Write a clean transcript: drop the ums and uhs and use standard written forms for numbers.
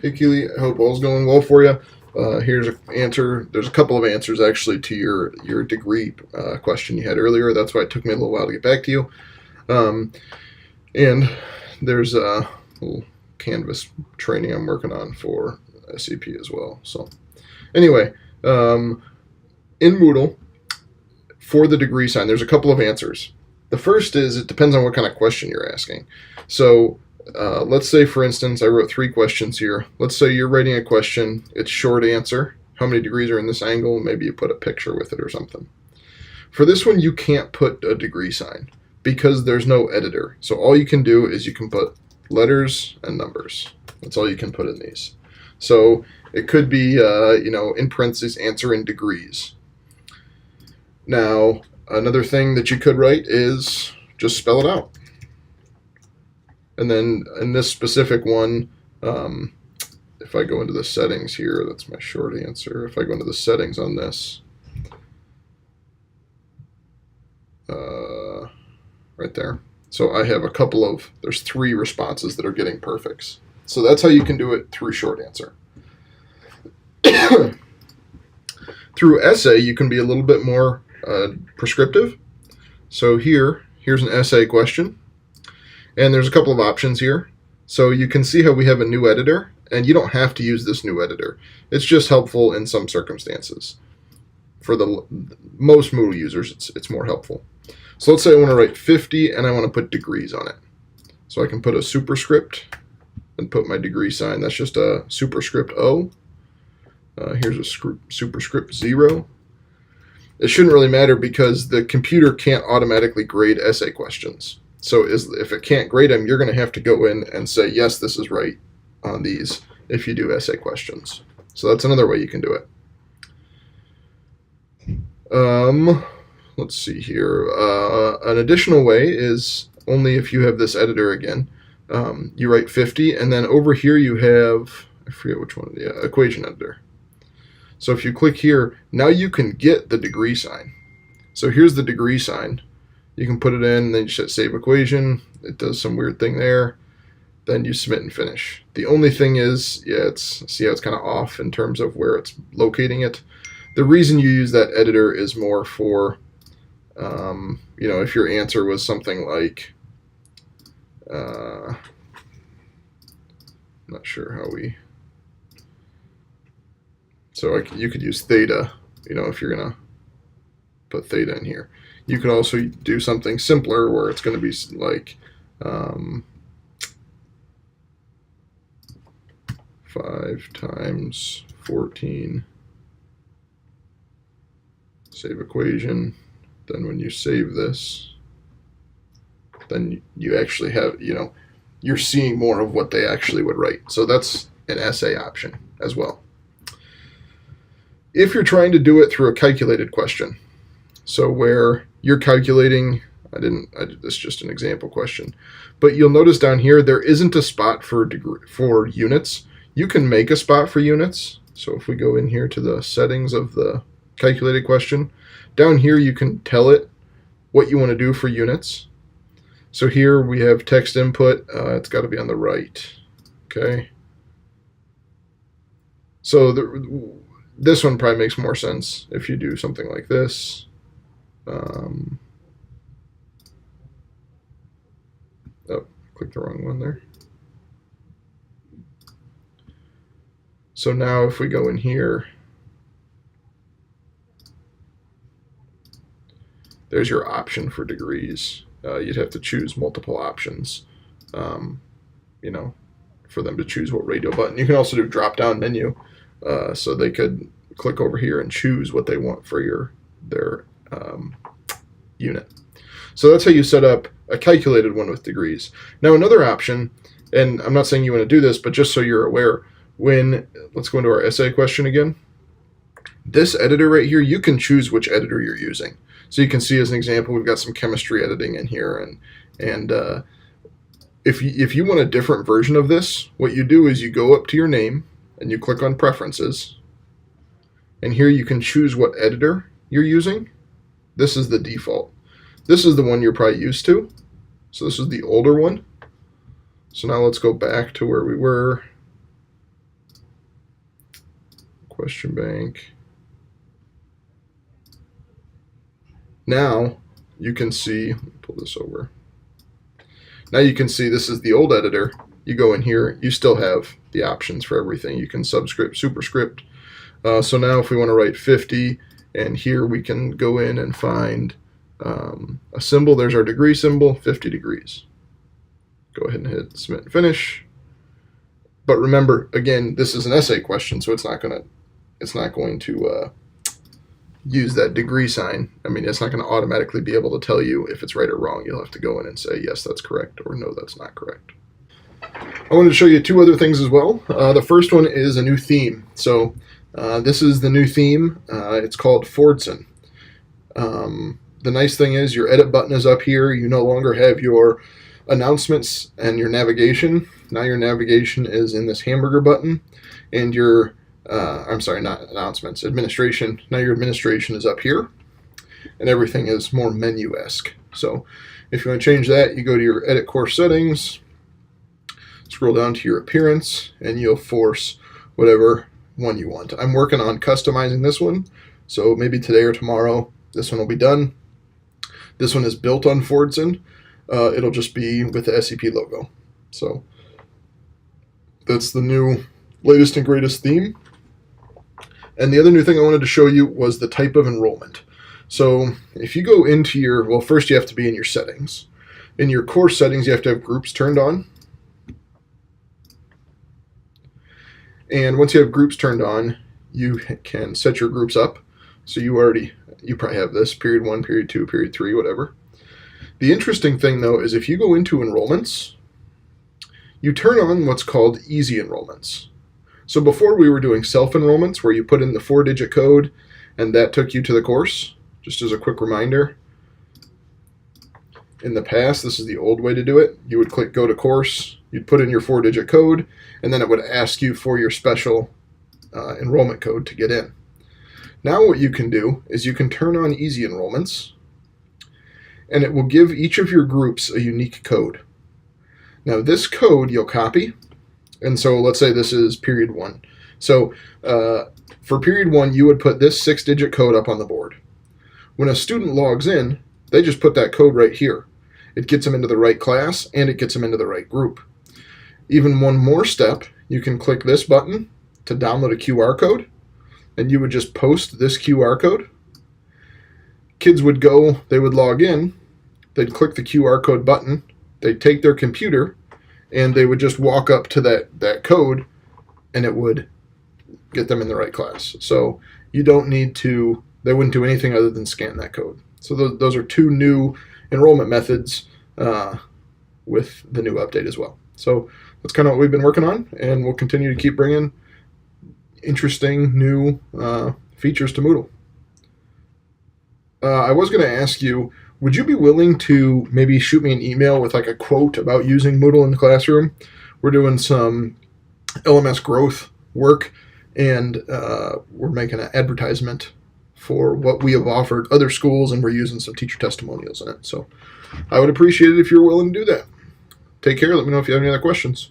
Hey Keely, I hope all's going well for you. Here's an answer. There's a couple of answers actually to your degree question you had earlier. That's why it took me a little while to get back to you. Um, and there's a little Canvas training I'm working on for SAP as well. So anyway, in Moodle for the degree sign, there's a couple of answers. The first is it depends on what kind of question you're asking. So let's say, for instance, I wrote 3 questions here. Let's say you're writing a question. It's short answer. How many degrees are in this angle? Maybe you put a picture with it or something. For this one, you can't put a degree sign because there's no editor. So all you can do is you can put letters and numbers. That's all you can put in these. So it could be, in parentheses, answer in degrees. Now, another thing that you could write is just spell it out. And then in this specific one, if I go into the settings here, that's my short answer. If I go into the settings on this, right there. So I have there's 3 responses that are getting perfects. So that's how you can do it through short answer. Through essay, you can be a little bit more prescriptive. So here's an essay question. And there's a couple of options here. So you can see how we have a new editor, and you don't have to use this new editor. It's just helpful in some circumstances. For the most Moodle users, it's more helpful. So let's say I want to write 50 and I want to put degrees on it. So I can put a superscript and put my degree sign. That's just a superscript O. Here's a superscript 0. It shouldn't really matter because the computer can't automatically grade essay questions. So if it can't grade them, you're going to have to go in and say, yes, this is right on these if you do essay questions. So that's another way you can do it. Let's see here. An additional way is only if you have this editor again. You write 50, and then over here you have, I forget which one, equation editor. So if you click here, now you can get the degree sign. So here's the degree sign. You can put it in, then you just save equation. It does some weird thing there. Then you submit and finish. The only thing is, see how it's kind of off in terms of where it's locating it. The reason you use that editor is more for, if your answer was something like, I'm not sure how so you could use theta, if you're going to put theta in here. You could also do something simpler where it's going to be like 5 times 14, save equation. Then when you save this, then you actually have, you're seeing more of what they actually would write. So that's an essay option as well. If you're trying to do it through a calculated question, so where you're calculating, this is just an example question, but you'll notice down here there isn't a spot for units. You can make a spot for units. So if we go in here to the settings of the calculated question, down here you can tell it what you want to do for units. So here we have text input. It's got to be on the right. Okay. So this one probably makes more sense if you do something like this. Clicked the wrong one there. So now if we go in here, there's your option for degrees. You'd have to choose multiple options, for them to choose what radio button. You can also do drop-down menu, so they could click over here and choose what they want for their unit. So that's how you set up a calculated one with degrees. Now another option, and I'm not saying you want to do this, but just so you're aware, let's go into our essay question again. This editor right here, you can choose which editor you're using. So you can see as an example, we've got some chemistry editing in here, and if you want a different version of this, what you do is you go up to your name and you click on preferences, and here you can choose what editor you're using. This is the default. This is the one you're probably used to. So this is the older one. So now let's go back to where we were. question bank. Now you can see, let me pull this over. Now you can see this is the old editor. You go in here, you still have the options for everything. You can subscript, superscript. So now if we want to write 50, and here we can go in and find a symbol. There's our degree symbol, 50 degrees. Go ahead and hit submit and finish. But remember, again, this is an essay question, so it's not going to use that degree sign. I mean, it's not going to automatically be able to tell you if it's right or wrong. You'll have to go in and say, yes, that's correct, or no, that's not correct. I wanted to show you two other things as well. The first one is a new theme. So this is the new theme. It's called Fordson. The nice thing is your edit button is up here. You no longer have your announcements and your navigation. Now your navigation is in this hamburger button, and your I'm sorry, not announcements, administration. Now your administration is up here, and everything is more menu-esque. So if you want to change that, you go to your edit course settings, scroll down to your appearance, and you'll force whatever one you want. I'm working on customizing this one, so maybe today or tomorrow this one will be done. This one is built on Fordson. It'll just be with the SEP logo. So that's the new latest and greatest theme. And the other new thing I wanted to show you was the type of enrollment. So if you go into your, well, first you have to be in your settings. In your course settings, you have to have groups turned on. And once you have groups turned on, you can set your groups up. So you probably have this, period 1, period 2, period 3, whatever. The interesting thing, though, is if you go into enrollments, you turn on what's called easy enrollments. So before we were doing self-enrollments where you put in the 4-digit code and that took you to the course. Just as a quick reminder, in the past, this is the old way to do it. You would click go to course, you'd put in your 4-digit code, and then it would ask you for your special enrollment code to get in. Now what you can do is you can turn on easy enrollments, and it will give each of your groups a unique code. Now this code you'll copy. And so let's say this is period 1. So for period 1, you would put this 6-digit code up on the board. When a student logs in, they just put that code right here. It gets them into the right class, and it gets them into the right group. Even one more step, you can click this button to download a QR code, and you would just post this QR code. Kids would go, they would log in, they'd click the QR code button, they'd take their computer, and they would just walk up to that code, and it would get them in the right class. So you don't need to, they wouldn't do anything other than scan that code. So those are two new enrollment methods with the new update as well. So that's kind of what we've been working on, and we'll continue to keep bringing interesting new features to Moodle. I was going to ask you, would you be willing to maybe shoot me an email with like a quote about using Moodle in the classroom? We're doing some LMS growth work, and we're making an advertisement for what we have offered other schools, and we're using some teacher testimonials in it. So I would appreciate it if you're willing to do that. Take care. Let me know if you have any other questions.